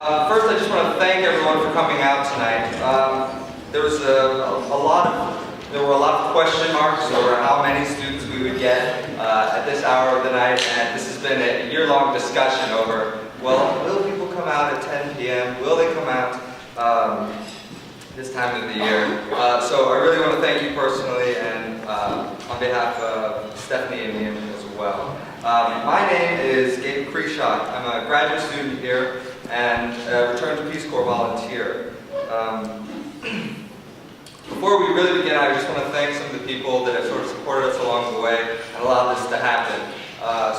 First, I just want to thank everyone for coming out tonight. There were a lot of question marks over how many students we would get at this hour of the night, and this has been a year-long discussion over, well, will people come out at 10 p.m.? Will they come out this time of the year? So I really want to thank you personally, and on behalf of Stephanie and Ian as well. My name is Gabe Creeshaw. I'm a graduate student here and a Return to Peace Corps volunteer. Before we really begin, I just want to thank some of the people that have sort of supported us along the way and allowed this to happen.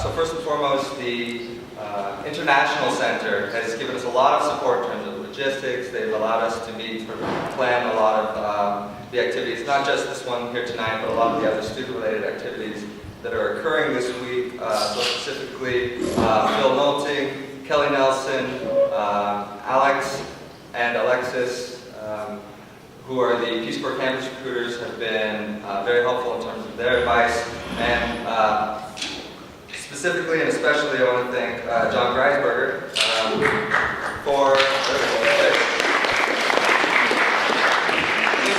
So first and foremost, the International Center has given us a lot of support in terms of logistics. They've allowed us to meet, sort of plan a lot of the activities, not just this one here tonight, but a lot of the other student-related activities that are occurring this week. So specifically, Phil Nolting, Kelly Nelson, Alex and Alexis, who are the Peace Corps campus recruiters, have been very helpful in terms of their advice. And specifically and especially, I want to thank John Greisberger for...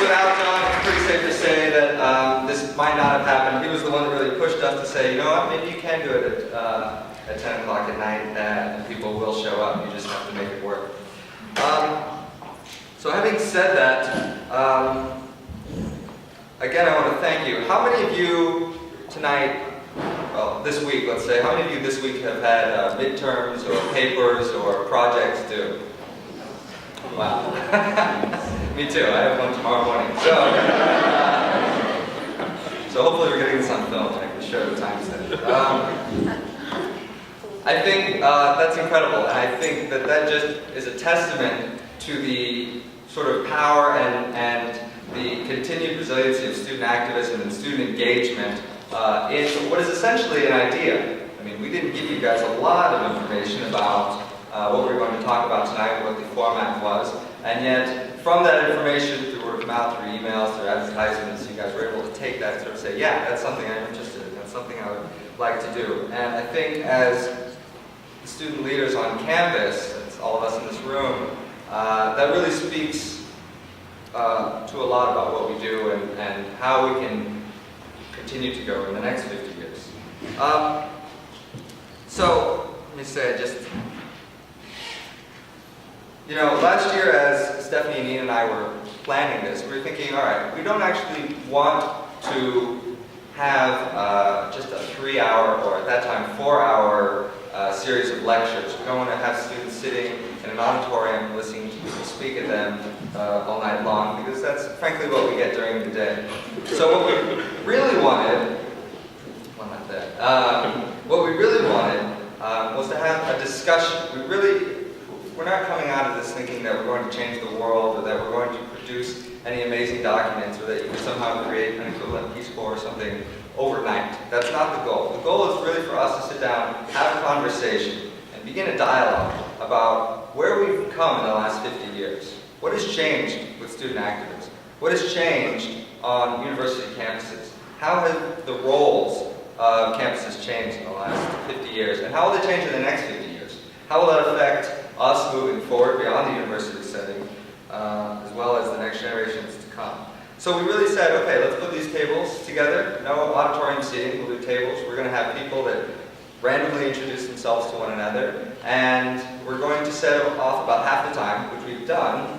Without John, it's pretty safe to say that this might not have happened. He was the one that really pushed us to say, you know what, maybe you can do it at 10 o'clock at night, and people will show up. You just have to make it work. So having said that, again, I want to thank you. How many of you tonight, well, this week, let's say, how many of you this week have had midterms or papers or projects due? Wow. Me too. I have one tomorrow morning. So hopefully we're getting this on film. I can show the timestamp. I think that's incredible, and I think that that just is a testament to the sort of power and the continued resiliency of student activism and student engagement in what is essentially an idea. I mean, we didn't give you guys a lot of information about what we were going to talk about tonight, what the format was, and yet from that information, through word of mouth, through emails, through advertisements, you guys were able to take that and sort of say, yeah, that's something I'm interested in, that's something I would like to do. And I think as student leaders on campus, that's all of us in this room, that really speaks to a lot about what we do and how we can continue to go in the next 50 years. So, let me say, you know, last year as Stephanie and Ian and I were planning this, we were thinking, all right, we don't actually want to have just a 3-hour, or at that time 4-hour series of lectures. We don't want to have students sitting in an auditorium listening to people speak at them all night long, because that's frankly what we get during the day. So what we really wanted, well, not that, what we really wanted was to have a discussion. We're not coming out of this thinking that we're going to change the world, or that we're going to produce any amazing documents, or that you can somehow create an equivalent Peace Corps or something overnight. That's not the goal. The goal is really for us to sit down, have a conversation, and begin a dialogue about where we've come in the last 50 years. What has changed with student activism? What has changed on university campuses? How have the roles of campuses changed in the last 50 years? And how will they change in the next 50 years? How will that affect us moving forward beyond the university setting, as well as the next generations to come? So we really said, okay, let's put these tables together. No auditorium seating, we'll do tables. We're going to have people that randomly introduce themselves to one another, and we're going to set off about half the time, which we've done,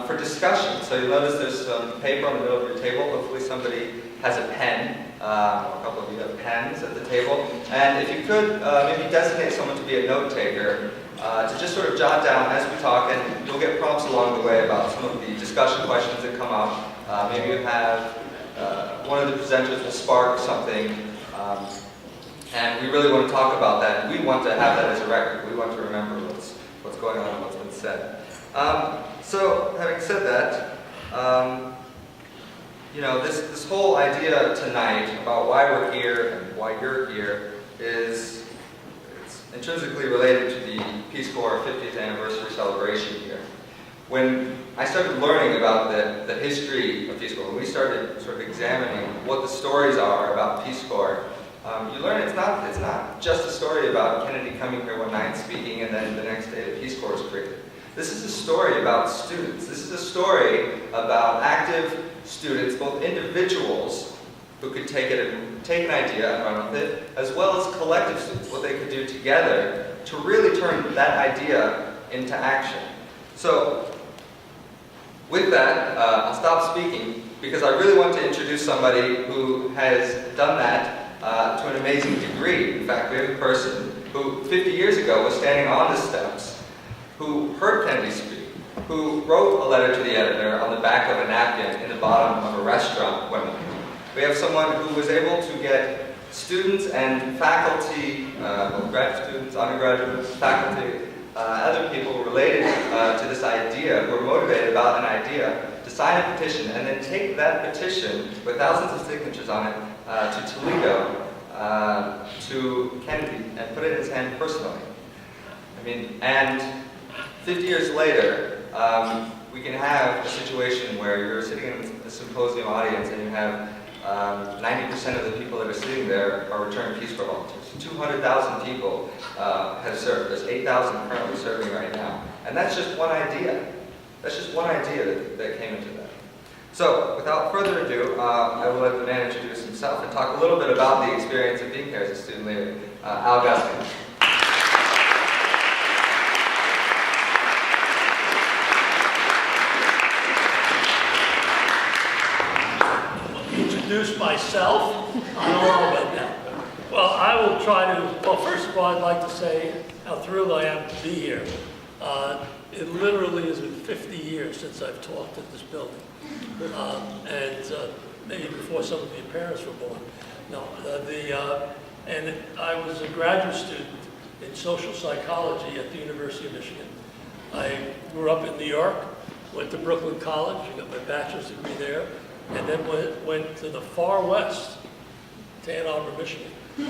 for discussion. So you'll notice there's some paper on the middle of your table. Hopefully somebody has a pen. A couple of you have pens at the table. And if you could maybe designate someone to be a note taker, to just sort of jot down as we talk, and you'll get prompts along the way about some of the discussion questions that come up. Maybe you have one of the presenters will spark something, and we really want to talk about that. We want to have that as a record. We want to remember what's going on and what's been said. So, having said that, you know, this whole idea tonight about why we're here and why you're here is intrinsically related to the Peace Corps 50th anniversary celebration here. When I started learning about the history of Peace Corps, when we started sort of examining what the stories are about Peace Corps, you learn it's not just a story about Kennedy coming here one night speaking and then the next day the Peace Corps was created. This is a story about students. This is a story about active students, both individuals who could take an idea and run with it, as well as collective students, what they could do together to really turn that idea into action. So, with that, I'll stop speaking because I really want to introduce somebody who has done that to an amazing degree. In fact, we have a person who 50 years ago was standing on the steps, who heard Kennedy speak, who wrote a letter to the editor on the back of a napkin in the bottom of a restaurant one night. We have someone who was able to get students and faculty, graduate students, undergraduates, faculty, other people related to this idea, who are motivated about an idea, to sign a petition and then take that petition with thousands of signatures on it to Toledo, to Kennedy, and put it in his hand personally. I mean, and 50 years later, we can have a situation where you're sitting in a symposium audience and you have 90% of the people that are sitting there are returned Peace Corps volunteers. 200,000 people have served. There's 8,000 currently serving right now. And that's just one idea. That's just one idea that came into that. So, without further ado, I will let the man introduce himself and talk a little bit about the experience of being here as a student leader. Al Guskin. Introduce myself? I don't know about that. Well, I will try to, well, first of all, I'd like to say how thrilled I am to be here. It literally has been 50 years since I've taught at this building. And maybe before some of your parents were born. No, and I was a graduate student in social psychology at the University of Michigan. I grew up in New York, went to Brooklyn College, got my bachelor's degree there, and then went to the far west, to Ann Arbor, Michigan. You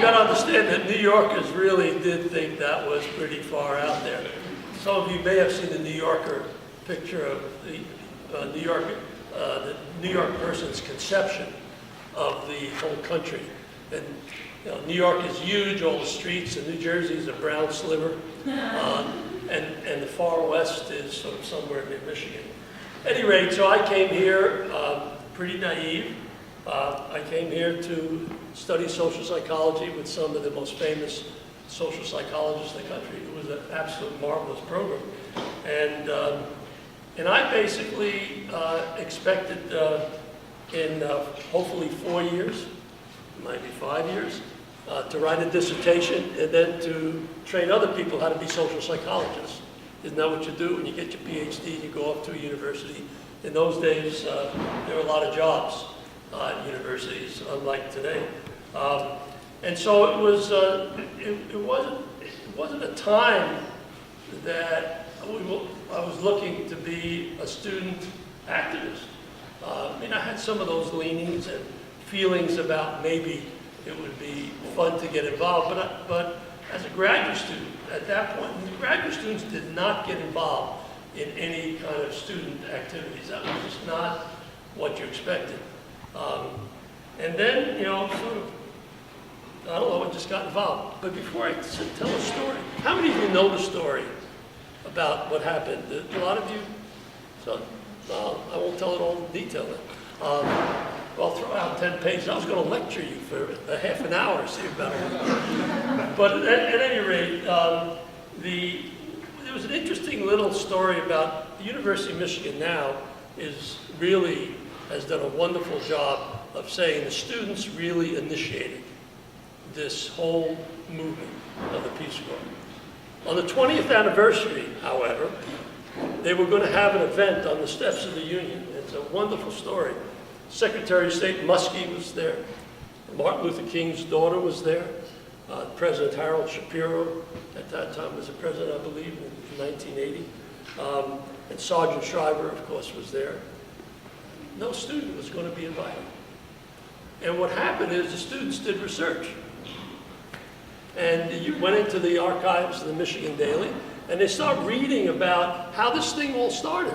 got to understand that New Yorkers really did think that was pretty far out there. Some of you may have seen the New Yorker picture of the New York person's conception of the whole country. And you know, New York is huge, all the streets, and New Jersey is a brown sliver, and the far west is sort of somewhere near Michigan. At any rate, so I came here pretty naive. I came here to study social psychology with some of the most famous social psychologists in the country. It was an absolute marvelous program. And I basically expected in hopefully 4 years, maybe 5 years, to write a dissertation and then to train other people how to be social psychologists. Isn't that what you do when you get your PhD and you go off to a university? In those days, there were a lot of jobs at universities, unlike today. And so it was. It wasn't a time that I was looking to be a student activist. I mean, I had some of those leanings and feelings about maybe it would be fun to get involved, but as a graduate student at that point, the graduate students did not get involved in any kind of student activities. That was just not what you expected. And then, you know, sort of, I don't know, I just got involved. But before I tell a story, how many of you know the story about what happened? A lot of you? So, I won't tell it all in detail then. I'll throw out 10 pages. I was going to lecture you for a half an hour, see about it. But at any rate, there was an interesting little story about the University of Michigan now has done a wonderful job of saying the students really initiated this whole movement of the Peace Corps. On the 20th anniversary, however, they were going to have an event on the steps of the Union. It's a wonderful story. Secretary of State Muskie was there. Martin Luther King's daughter was there. President Harold Shapiro, at that time, was the president, I believe, in 1980. And Sergeant Shriver, of course, was there. No student was going to be invited. And what happened is the students did research. And you went into the archives of the Michigan Daily, and they started reading about how this thing all started.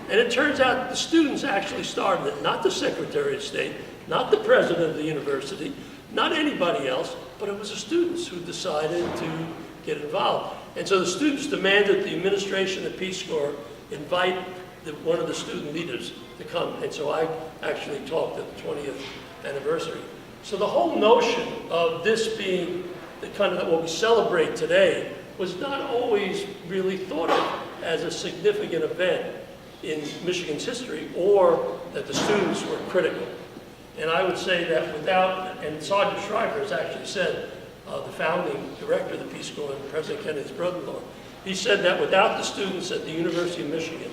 And it turns out the students actually started it, not the Secretary of State. Not the president of the university, not anybody else, but it was the students who decided to get involved. And so the students demanded the administration of the Peace Corps invite one of the student leaders to come. And so I actually talked at the 20th anniversary. So the whole notion of this being the kind of what we celebrate today was not always really thought of as a significant event in Michigan's history, or that the students were critical. And I would say that without, and Sergeant Shriver has actually said, the founding director of the Peace Corps and President Kennedy's brother-in-law, he said that without the students at the University of Michigan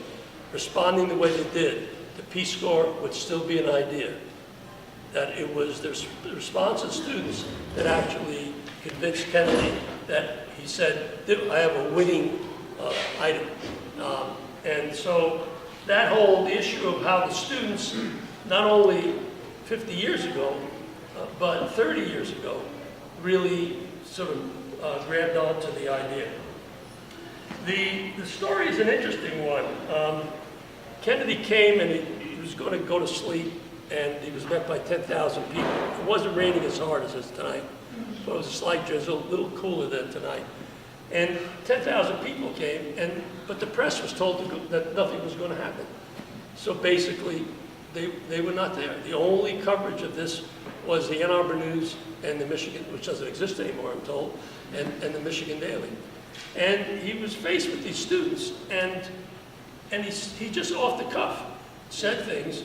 responding the way they did, the Peace Corps would still be an idea. That it was the response of students that actually convinced Kennedy that he said, I have a winning item. And so that whole issue of how the students, not only 50 years ago, but 30 years ago, really sort of grabbed onto the idea. The story is an interesting one. Kennedy came and he was going to go to sleep, and he was met by 10,000 people. It wasn't raining as hard as it's tonight, but it was a slight drizzle, a little cooler than tonight. And 10,000 people came, but the press was told that nothing was going to happen. So basically, they were not there. The only coverage of this was the Ann Arbor News and the Michigan, which doesn't exist anymore, I'm told, and the Michigan Daily. And he was faced with these students, and he just off the cuff said things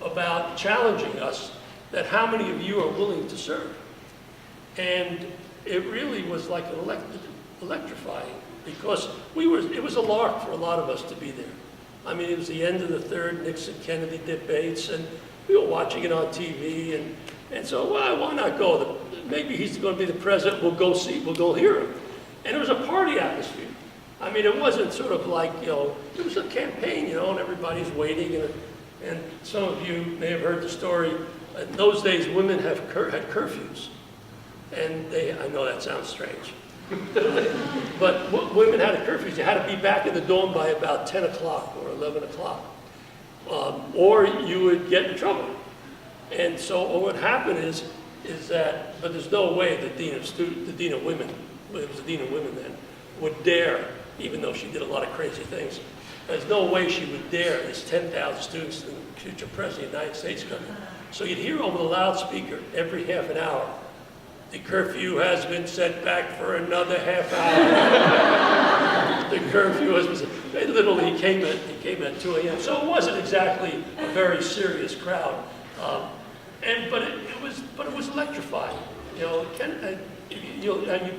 about challenging us, that how many of you are willing to serve? And it really was like electrifying, because it was a lark for a lot of us to be there. I mean, it was the end of the third Nixon-Kennedy debates, and we were watching it on TV, and so, well, why not go? Maybe he's going to be the president, we'll go hear him. And it was a party atmosphere. I mean, it wasn't sort of like, it was a campaign, and everybody's waiting, and some of you may have heard the story. In those days, women had curfews, and I know that sounds strange. But women had a curfew. You had to be back in the dorm by about 10 o'clock or 11 o'clock, or you would get in trouble. And so what would happen is that, but there's no way the dean of women, it was the dean of women then, would dare, even though she did a lot of crazy things, there's no way she would dare these 10,000 students, the future president of the United States coming. So you'd hear over the loudspeaker every half an hour, the curfew has been set back for another half hour. The curfew has been set. Literally, he came at 2 a.m. So it wasn't exactly a very serious crowd. But it was electrifying. You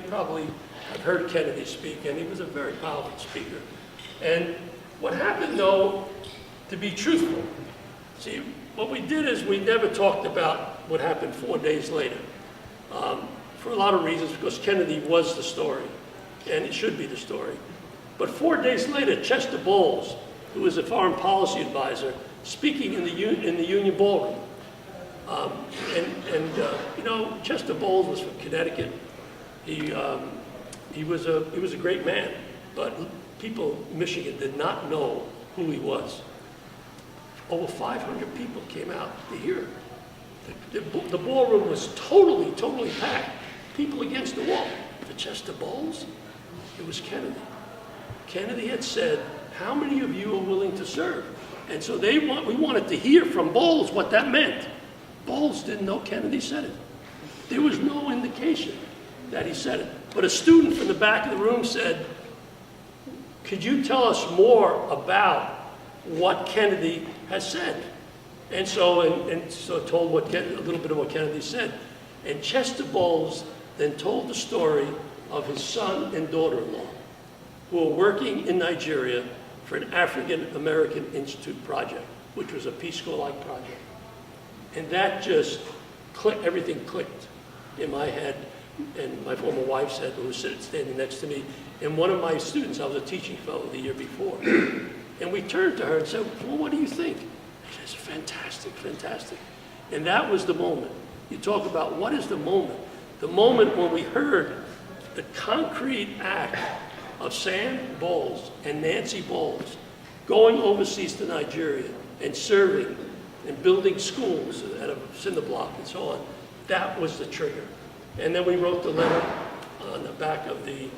probably have heard Kennedy speak, and he was a very powerful speaker. And what happened, though, to be truthful, see, what we did is we never talked about what happened 4 days later. For a lot of reasons, because Kennedy was the story, and it should be the story. But 4 days later, Chester Bowles, who was a foreign policy advisor, speaking in the Union Ballroom. Chester Bowles was from Connecticut. He was a great man, but people in Michigan did not know who he was. Over 500 people came out to hear him. The ballroom was totally packed. People against the wall. For Chester Bowles, it was Kennedy. Kennedy had said, how many of you are willing to serve? And so we wanted to hear from Bowles what that meant. Bowles didn't know Kennedy said it. There was no indication that he said it. But a student from the back of the room said, could you tell us more about what Kennedy has said? And so told a little bit of what Kennedy said. And Chester Bowles then told the story of his son and daughter-in-law, who were working in Nigeria for an African American Institute project, which was a Peace Corps-like project. And that just clicked, everything clicked in my head, and my former wife's head, who was standing next to me, and one of my students, I was a teaching fellow the year before. And we turned to her and said, well, what do you think? She said, fantastic, fantastic. And that was the moment. You talk about what is the moment? The moment when we heard the concrete act of Sam Bowles and Nancy Bowles going overseas to Nigeria and serving and building schools at a cinder block and so on. That was the trigger. And then we wrote the letter on the back of the,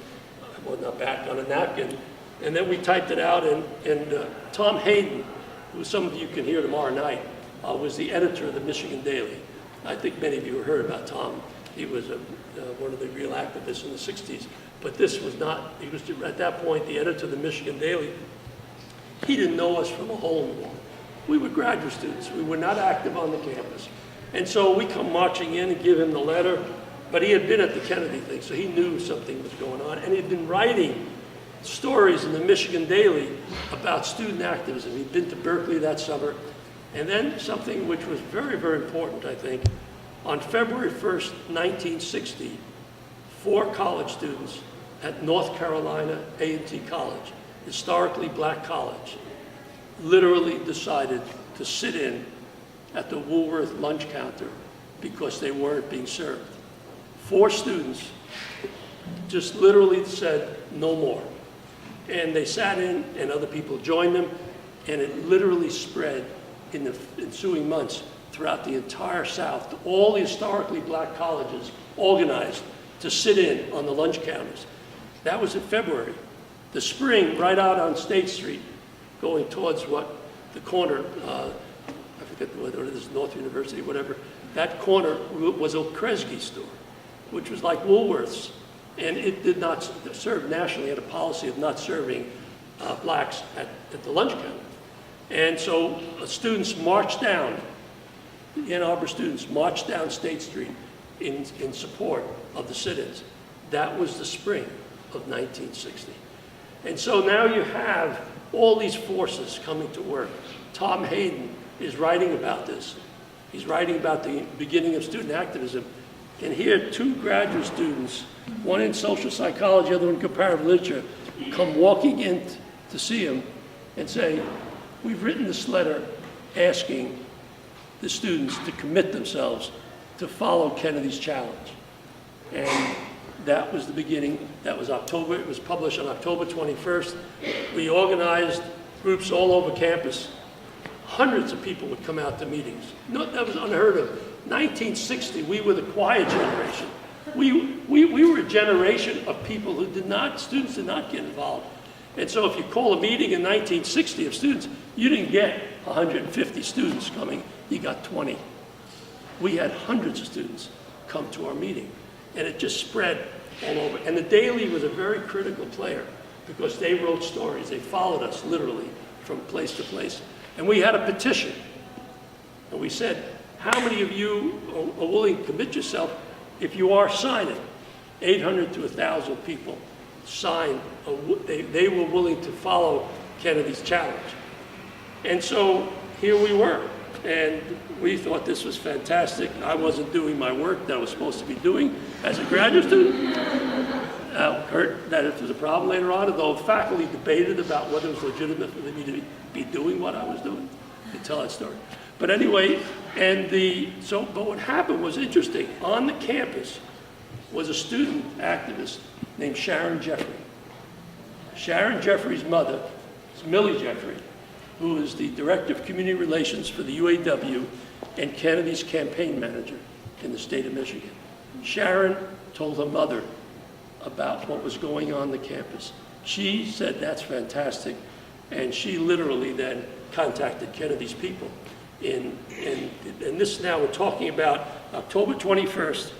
well, not back, on a napkin, and then we typed it out, and Tom Hayden, who some of you can hear tomorrow night, was the editor of the Michigan Daily. I think many of you have heard about Tom. He was one of the real activists in the 60s. But this was not, he was at that point the editor of the Michigan Daily. He didn't know us from a hole in the wall. We were graduate students. We were not active on the campus. And so we come marching in and give him the letter, but he had been at the Kennedy thing, so he knew something was going on. And he'd been writing stories in the Michigan Daily about student activism. He'd been to Berkeley that summer. And then something which was very, very important, I think, on February 1st, 1960, 4 college students at North Carolina A&T College, historically black college, literally decided to sit in at the Woolworth lunch counter because they weren't being served. 4 students just literally said, no more. And they sat in, and other people joined them, and it literally spread in the ensuing months throughout the entire South. All the historically black colleges organized to sit in on the lunch counters. That was in February. The spring, right out on State Street, going towards what the corner, I forget whether it is North University, whatever, that corner was a Kresge store, which was like Woolworth's. And it did not serve nationally, it had a policy of not serving blacks at the lunch counter. And so students marched down, Ann Arbor students marched down State Street in support of the sit-ins. That was the spring of 1960. And so now you have all these forces coming to work. Tom Hayden is writing about this. He's writing about the beginning of student activism. And here, 2 graduate students, one in social psychology, the other in comparative literature, come walking in to see him and say, we've written this letter asking the students to commit themselves to follow Kennedy's challenge. And that was the beginning. That was October. It was published on October 21st. We organized groups all over campus. Hundreds of people would come out to meetings. No, that was unheard of. 1960, we were the quiet generation. We were a generation of people who students did not get involved. And so if you call a meeting in 1960 of students, you didn't get 150 students coming, you got 20. We had hundreds of students come to our meeting, and it just spread all over. And the Daily was a very critical player because they wrote stories. They followed us literally from place to place. And we had a petition, and we said, how many of you are willing to commit yourself? If you are, sign it. 800 to 1,000 people signed. They were willing to follow Kennedy's challenge. And so here we were. And we thought this was fantastic. I wasn't doing my work that I was supposed to be doing as a graduate student. Heard that it was a problem later on, although faculty debated about whether it was legitimate for me to be doing what I was doing. I can tell that story. But anyway, but what happened was interesting. On the campus was a student activist named Sharon Jeffrey. Sharon Jeffrey's mother is Millie Jeffrey, who is the Director of Community Relations for the UAW and Kennedy's campaign manager in the state of Michigan. Sharon told her mother about what was going on the campus. She said, that's fantastic, and she literally then contacted Kennedy's people. And this now we're talking about October 21st,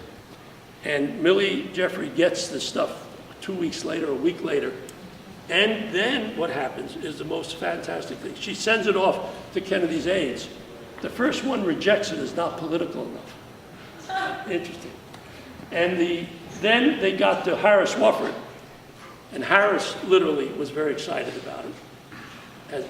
and Millie Jeffrey gets this stuff 2 weeks later, a week later, and then what happens is the most fantastic thing. She sends it off to Kennedy's aides. The first one rejects it as not political enough. Interesting. And then they got to Harris Wofford, and Harris literally was very excited about it.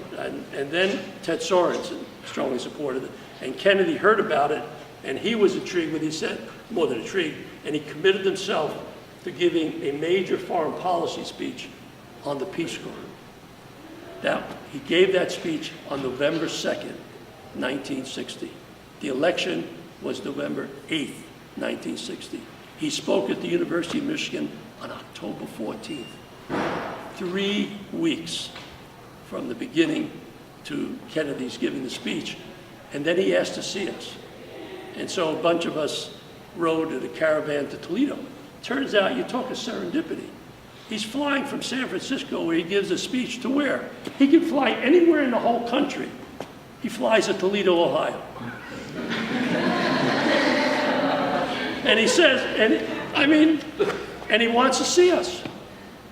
And then Ted Sorensen strongly supported it. And Kennedy heard about it, and he was intrigued, but he said, more than intrigued, and he committed himself to giving a major foreign policy speech on the Peace Corps. Now, he gave that speech on November 2nd, 1960. The election was November 8th, 1960. He spoke at the University of Michigan on October 14th. 3 weeks from the beginning to Kennedy's giving the speech. And then he asked to see us. And so a bunch of us rode in a caravan to Toledo. Turns out, you talk of serendipity. He's flying from San Francisco where he gives a speech to where? He can fly anywhere in the whole country. He flies to Toledo, Ohio. And he says, and he wants to see us.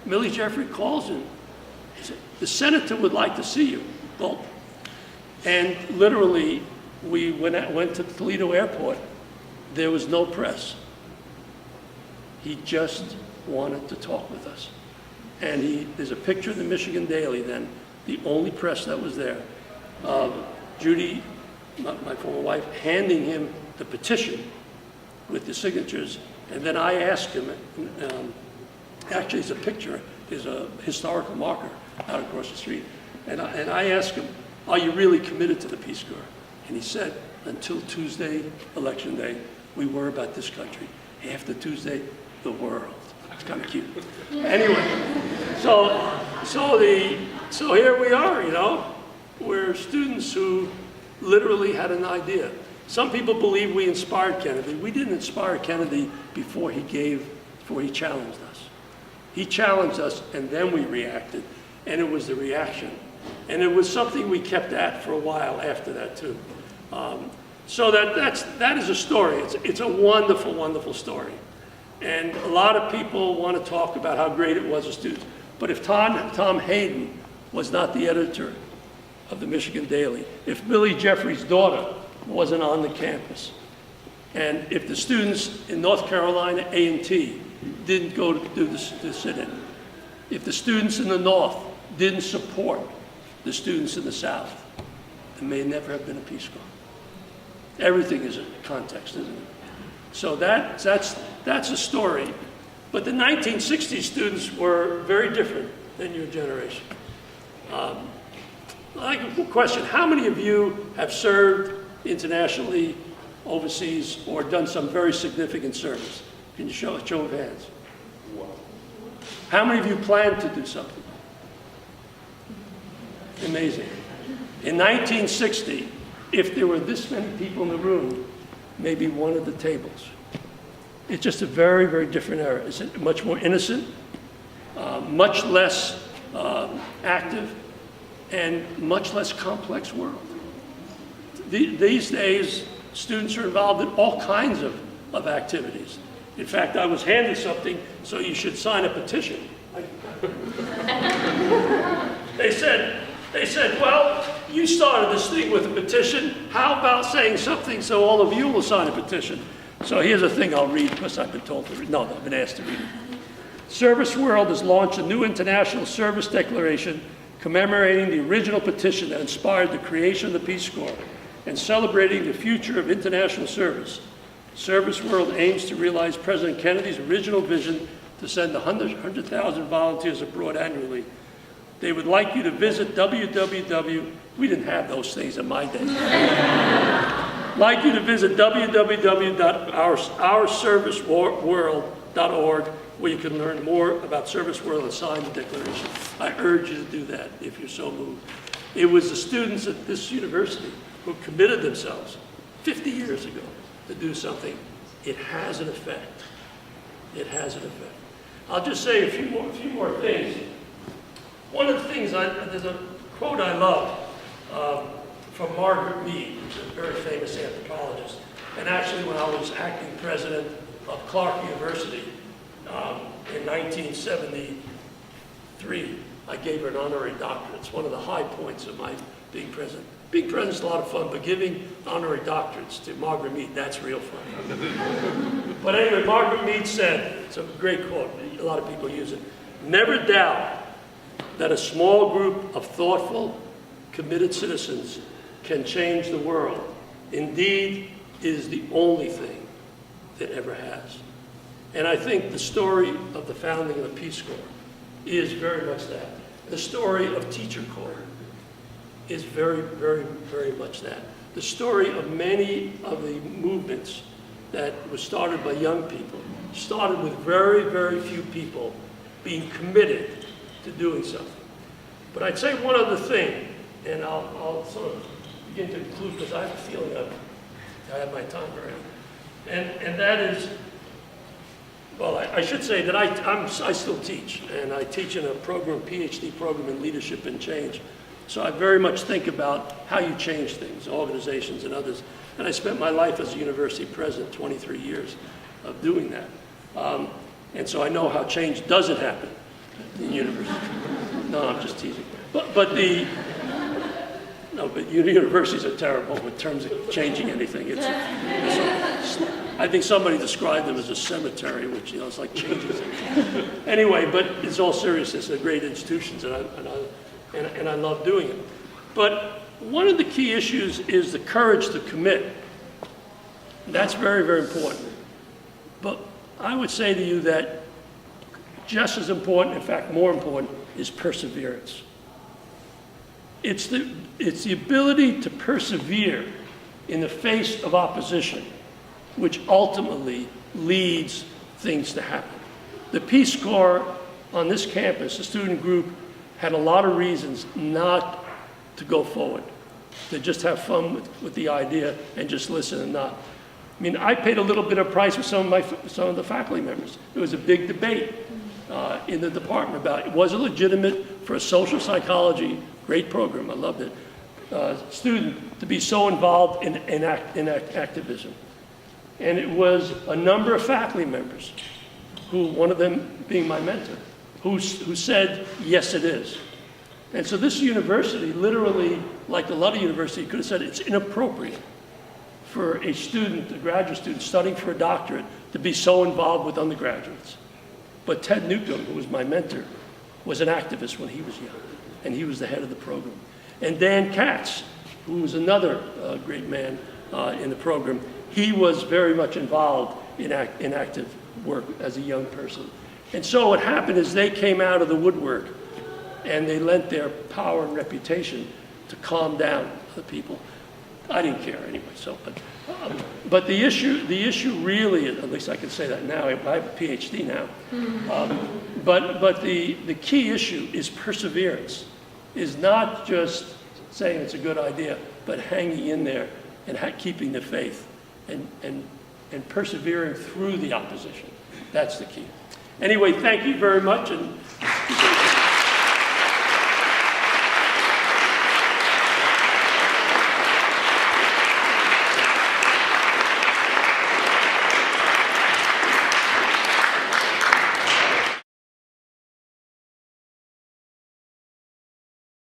Millie Jeffrey calls him. He said, the senator would like to see you, Bolt. And literally, we went to Toledo Airport. There was no press. He just wanted to talk with us. And there's a picture in the Michigan Daily then, the only press that was there, Judy, my former wife, handing him the petition with the signatures. And then I asked him, actually it's a picture, there's a historical marker out across the street. And I asked him, are you really committed to the Peace Corps? And he said, until Tuesday, election day, we were about this country. After Tuesday, the world. It's kind of cute. Anyway, so here we are, you know. We're students who literally had an idea. Some people believe we inspired Kennedy. We didn't inspire Kennedy before he challenged us. He challenged us, and then we reacted, and it was the reaction. And it was something we kept at for a while after that, too. So that is a story. It's a wonderful, wonderful story. And a lot of people want to talk about how great it was as students. But if Tom Hayden was not the editor of the Michigan Daily, if Millie Jeffrey's daughter wasn't on the campus, and if the students in North Carolina A&T didn't go to do the sit-in, if the students in the North didn't support the students in the South, there may never have been a Peace Corps. Everything is a context, isn't it? So that's a story. But the 1960s students were very different than your generation. I like a question. How many of you have served internationally, overseas, or done some very significant service? Can you show a show of hands? How many of you plan to do something? Amazing. In 1960, if there were this many people in the room, maybe one of the tables. It's just a very, very different era. It's much more innocent, much less active, and much less complex world. These days, students are involved in all kinds of activities. In fact, I was handed something, so you should sign a petition. They said, well, you started this thing with a petition. How about saying something so all of you will sign a petition? So here's a thing I'll read because I've been told to read. No, I've been asked to read it. Service World has launched a new international service declaration commemorating the original petition that inspired the creation of the Peace Corps and celebrating the future of international service. Service World aims to realize President Kennedy's original vision to send 100,000 volunteers abroad annually. They would like you to visit we didn't have those things in my day. Like you to visit www.ourserviceworld.org, where you can learn more about Service World and sign the declaration. I urge you to do that if you're so moved. It was the students at this university who committed themselves 50 years ago to do something. It has an effect. It has an effect. I'll just say a few more things. One of the things, there's a quote I love from Margaret Mead, who's a very famous anthropologist. And actually, when I was acting president of Clark University in 1973, I gave her an honorary doctorate. It's one of the high points of my being president. Being president's a lot of fun, but giving honorary doctorates to Margaret Mead, that's real fun. But anyway, Margaret Mead said, it's a great quote, a lot of people use it, never doubt that a small group of thoughtful, committed citizens can change the world. Indeed, it is the only thing that ever has. And I think the story of the founding of the Peace Corps is very much that. The story of Teacher Corps is very, very, very much that. The story of many of the movements that was started by young people started with very, very few people being committed to doing something. But I'd say one other thing, and I'll sort of begin to conclude, because I have a feeling I have my time around. And that is, well, I should say that I still teach, and I teach in a program, PhD program in leadership and change. So I very much think about how you change things, organizations and others. And I spent my life as a university president, 23 years of doing that. And so I know how change doesn't happen in universities. No, I'm just teasing. But universities are terrible in terms of changing anything. I think somebody described them as a cemetery, which, you know, it's like changing things. Anyway, but it's all seriousness. They're great institutions, and I love doing it. But one of the key issues is the courage to commit. That's very, very important. But I would say to you that just as important, in fact, more important, is perseverance. It's the ability to persevere in the face of opposition, which ultimately leads things to happen. The Peace Corps on this campus, the student group, had a lot of reasons not to go forward, to just have fun with the idea and just listen and not. I mean, I paid a little bit of price with some of the faculty members. There was a big debate in the department about, was it legitimate for a social psychology, great program, I loved it, student to be so involved in activism. And it was a number of faculty members, who, one of them being my mentor, who said, yes, it is. And so this university, literally, like a lot of universities, could have said it's inappropriate for a student, a graduate student, studying for a doctorate, to be so involved with undergraduates. But Ted Newcomb, who was my mentor, was an activist when he was young, and he was the head of the program. And Dan Katz, who was another great man in the program, he was very much involved in active work as a young person. And so what happened is they came out of the woodwork and they lent their power and reputation to calm down the people. I didn't care anyway, so, but the issue really, at least I can say that now, I have a PhD now, but the key issue is perseverance, is not just saying it's a good idea, but hanging in there and keeping the faith and persevering through the opposition. That's the key. Anyway, thank you very much. And